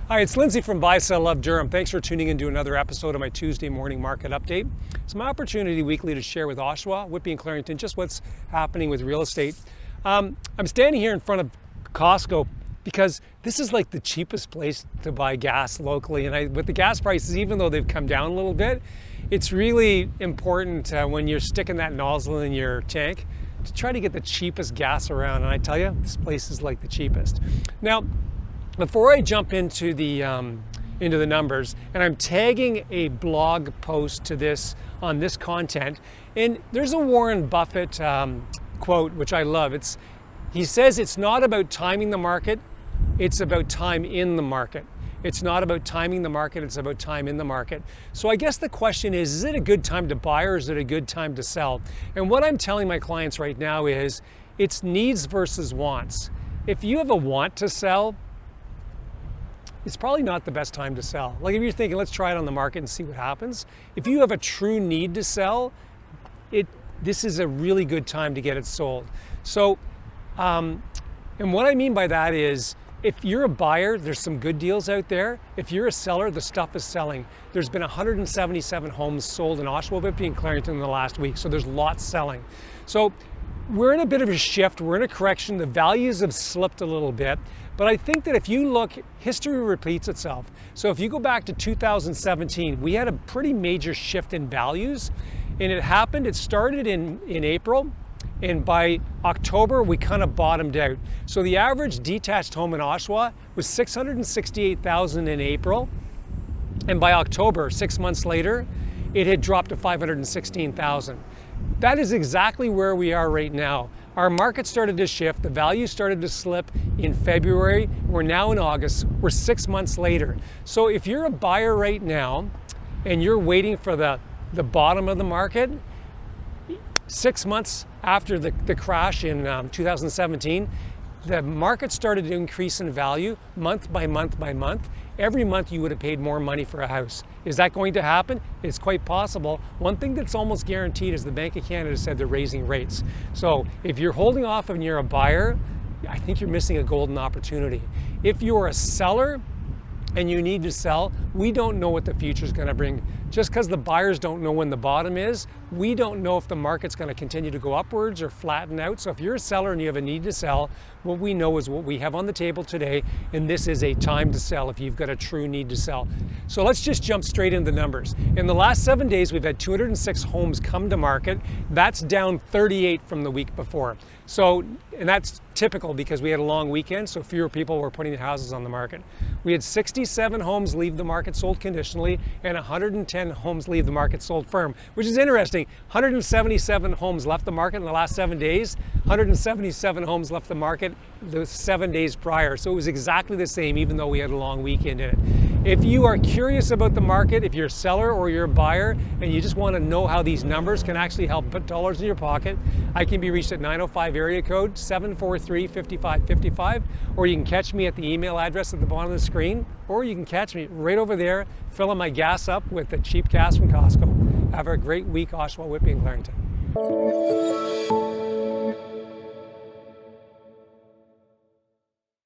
Hi, it's Lindsay from Buy, Sell, Love Durham. Thanks for tuning in to another episode of my Tuesday morning market update. It's my opportunity weekly to share with Oshawa, Whitby and Clarington just what's happening with real estate. I'm standing here in front of Costco because this is like the cheapest place to buy gas locally. And with the gas prices, even though they've come down a little bit, it's really important when you're sticking that nozzle in your tank to try to get the cheapest gas around. And I tell you, this place is like the cheapest. Now, before I jump into the numbers, and I'm tagging a blog post to this on this content, and there's a Warren Buffett quote which I love. He says it's not about timing the market, it's about time in the market. It's not about timing the market, it's about time in the market. So I guess the question is it a good time to buy or is it a good time to sell? And what I'm telling my clients right now is it's needs versus wants. If you have a want to sell, it's probably not the best time to sell. Like if you're thinking, let's try it on the market and see what happens. If you have a true need to sell, this is a really good time to get it sold. So, and what I mean by that is, if you're a buyer, there's some good deals out there. If you're a seller, the stuff is selling. There's been 177 homes sold in Oshawa, Whitby and Clarington in the last week, so there's lots selling. So we're in a bit of a shift, we're in a correction, the values have slipped a little bit, but I think that if you look, history repeats itself. So if you go back to 2017, we had a pretty major shift in values, and it started in April, and by October, we kind of bottomed out. So the average detached home in Oshawa was $668,000 in April, and by October, 6 months later, it had dropped to $516,000. That is exactly where we are right now. Our market started to shift, the value started to slip in February, we're now in August, we're 6 months later. So if you're a buyer right now and you're waiting for the bottom of the market, 6 months after the crash in 2017, the market started to increase in value month by month by month. Every month you would have paid more money for a house. Is that going to happen? It's quite possible. One thing that's almost guaranteed is the Bank of Canada said they're raising rates. So if you're holding off and you're a buyer, I think you're missing a golden opportunity. If you're a seller and you need to sell, we don't know what the future is going to bring. Just because the buyers don't know when the bottom is, we don't know if the market's going to continue to go upwards or flatten out. So if you're a seller and you have a need to sell, what we know is what we have on the table today, and this is a time to sell if you've got a true need to sell. So let's just jump straight into the numbers. In the last 7 days, we've had 206 homes come to market. That's down 38 from the week before. So, and that's typical because we had a long weekend, so fewer people were putting houses on the market. We had 67 homes leave the market sold conditionally and 110 homes leave the market sold firm, which is interesting. 177 homes left the market in the last 7 days, 177 homes left the market the 7 days prior. So it was exactly the same, even though we had a long weekend in it. If you are curious about the market, if you're a seller or you're a buyer, and you just want to know how these numbers can actually help put dollars in your pocket, I can be reached at 905 area code 743-5555, or you can catch me at the email address at the bottom of the screen, or you can catch me right over there filling my gas up with the cheap gas from Costco. Have a great week, Oshawa, Whitby and Clarington.